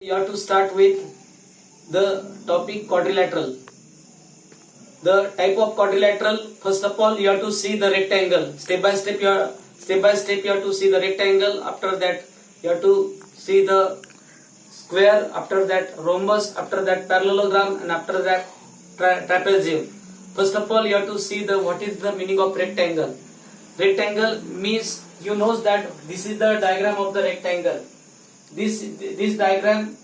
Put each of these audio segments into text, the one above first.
You have to start with the topic quadrilateral. The type of quadrilateral, first of all, you have to see the rectangle. Step by step, you have to see the rectangle. After that, you have to see the square. After that, rhombus. After that, parallelogram, and after that, trapezium. First of all, you have to see the what is the meaning of rectangle. Rectangle means you know that this is the diagram of the rectangle. This diagram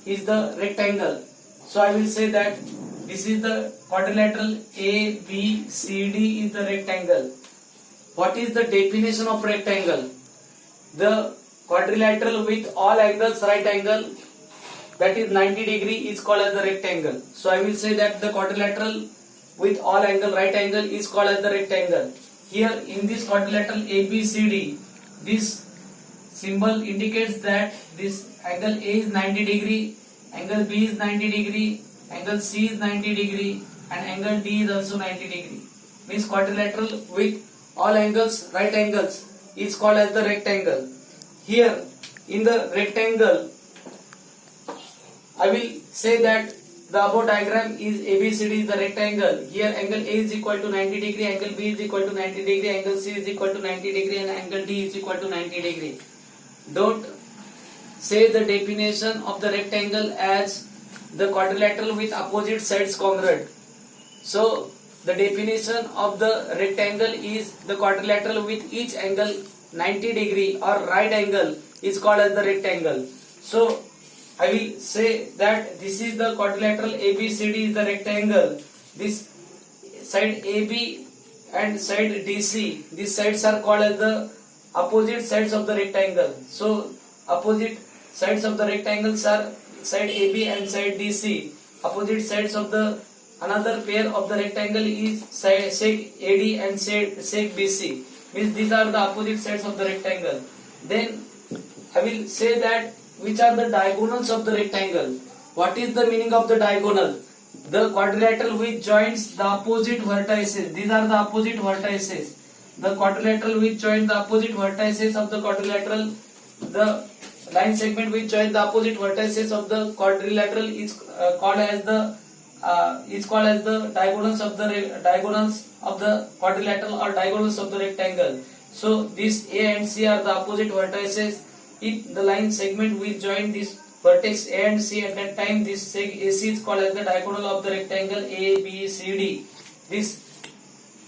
is the rectangle. So I will say that this is the quadrilateral A, B, C, D is the rectangle. What is the definition of rectangle? The quadrilateral with all angles right angle, that is 90 degree, is called as the rectangle. So I will say that the quadrilateral with all angle right angle is called as the rectangle. Here in this quadrilateral ABCD, this symbol indicates that this angle A is 90 degree, angle B is 90 degree, angle C is 90 degree, and angle D is also 90 degree. Means quadrilateral with all angles right angles is called as the rectangle. Here in the rectangle, I will say that the above diagram is ABCD is the rectangle. Here angle A is equal to 90 degree, angle B is equal to 90 degree, angle C is equal to 90 degree, and angle D is equal to 90 degree. Don't say the definition of the rectangle as the quadrilateral with opposite sides congruent. So the definition of the rectangle is the quadrilateral with each angle 90 degree or right angle is called as the rectangle. So I will say that this is the quadrilateral ABCD is the rectangle. This side AB and side DC, these sides are called as the opposite sides of the rectangle. So opposite sides of the rectangles are side AB and side DC. Opposite sides of the another pair of the rectangle is seg AD and seg BC. Means these are the opposite sides of the rectangle. Then I will say that which are the diagonals of the rectangle. What is the meaning of the diagonal? The quadrilateral which joins the opposite vertices. These are the opposite vertices. The quadrilateral which joins the opposite vertices of the quadrilateral, the line segment which joins the opposite vertices of the quadrilateral is called as the diagonals of the quadrilateral or diagonals of the rectangle. So this A and C are the opposite vertices. If the line segment which join this vertex A and C, at that time this seg AC is called as the diagonal of the rectangle ABCD. This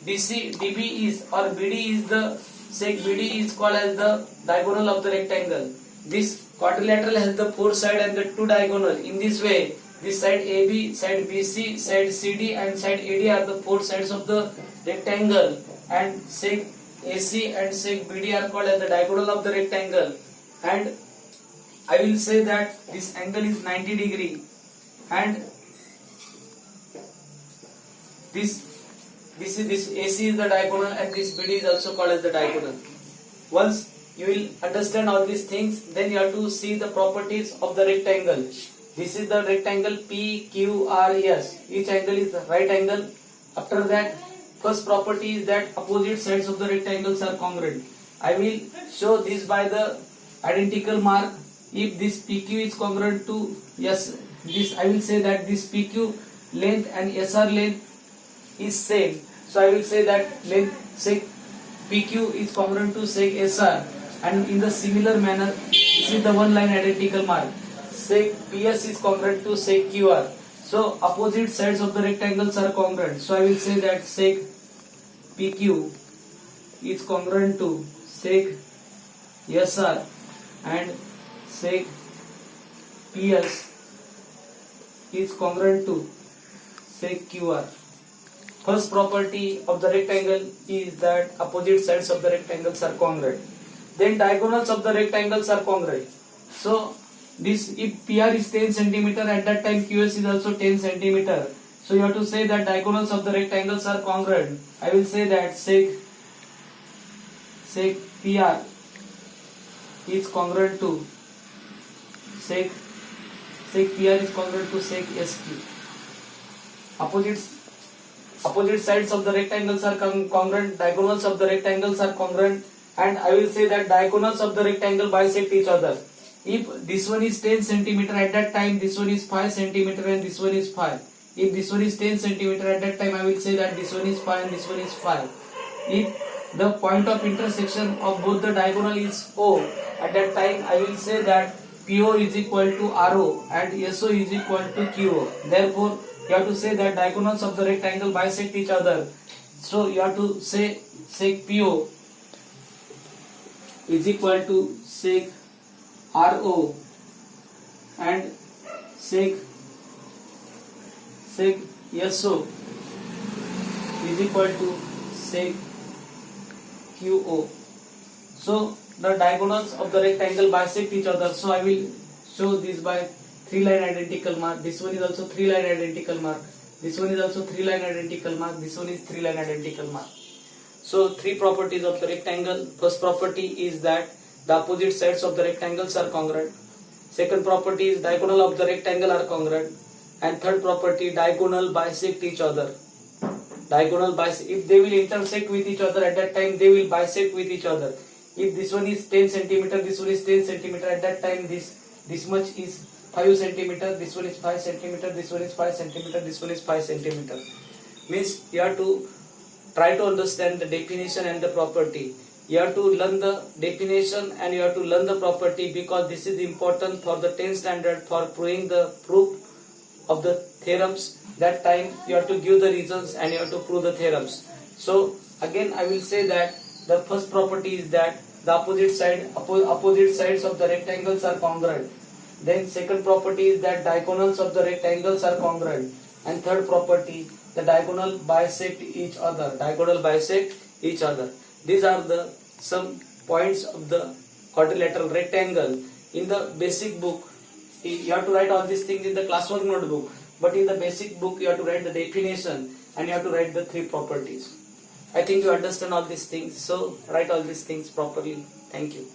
BC, DB is or BD is the seg BD is called as the diagonal of the rectangle. This quadrilateral has the four side and the two diagonal. In this way, this side AB, side BC, side CD and side AD are the four sides of the rectangle, and seg AC and seg BD are called as the diagonal of the rectangle. And I will say that this angle is 90 degree, and this AC is the diagonal, and this BD is also called as the diagonal. Once you will understand all these things, then you have to see the properties of the rectangle. This is the rectangle PQRS. Each angle is the right angle. After that, first property is that opposite sides of the rectangles are congruent. I will show this by the identical mark. If this PQ is congruent to this I will say that this PQ length and SR length is same. So I will say that length seg PQ is congruent to seg SR, and in the similar manner, this is the one line identical mark. Seg PS is congruent to seg QR. So opposite sides of the rectangles are congruent. So I will say that seg PQ is congruent to seg SR and seg PS is congruent to seg QR. First property of the rectangle is that opposite sides of the rectangles are congruent. Then diagonals of the rectangles are congruent. So this, if PR is 10 cm, at that time QS is also 10 cm. So you have to say that diagonals of the rectangles are congruent. I will say that seg PR is congruent to seg PR is congruent to seg SQ. Opposite sides of the rectangles are congruent, diagonals of the rectangles are congruent, and I will say that diagonals of the rectangle bisect each other. If this one is 10 centimeter, at that time this one is 5 centimeter and this one is 5. If this one is 10 centimeter, at that time I will say that this one is 5 and this one is 5. If the point of intersection of both the diagonal is O, at that time I will say that PO is equal to RO and SO is equal to QO. Therefore, you have to say that diagonals of the rectangle bisect each other. So you have to say sec PO is equal to sec RO and sec SO is equal to sec QO. So the diagonals of the rectangle bisect each other. So I will show this by 3-line identical mark. This one is also 3-line identical mark. This one is also 3-line identical mark. This one is 3-line identical mark. So 3 properties of the rectangle. First property is that the opposite sides of the rectangles are congruent. Second property is diagonal of the rectangle are congruent. And third property, diagonal bisect each other. Diagonal bisect. If they will intersect with each other, at that time they will bisect with each other. If this one is 10 centimeter, this one is 10 centimeter, at that time this much is 5 centimeter, this one is 5 centimeter, this one is 5 centimeter, this one is 5 centimeter. Means you have to try to understand the definition and the property. You have to learn the definition and you have to learn the property, because this is important for the 10th standard for proving the proof of the theorems. That time you have to give the reasons and you have to prove the theorems. So again I will say that the first property is that the opposite sides of the rectangles are congruent. Then second property is that diagonals of the rectangles are congruent. And third property, the diagonal bisect each other. Diagonal bisect each other. These are the some points of the quadrilateral rectangle. In the basic book, you have to write all these things in the classwork notebook. But in the basic book, you have to write the definition and you have to write the 3 properties. I think you understand all these things. So write all these things properly. Thank you.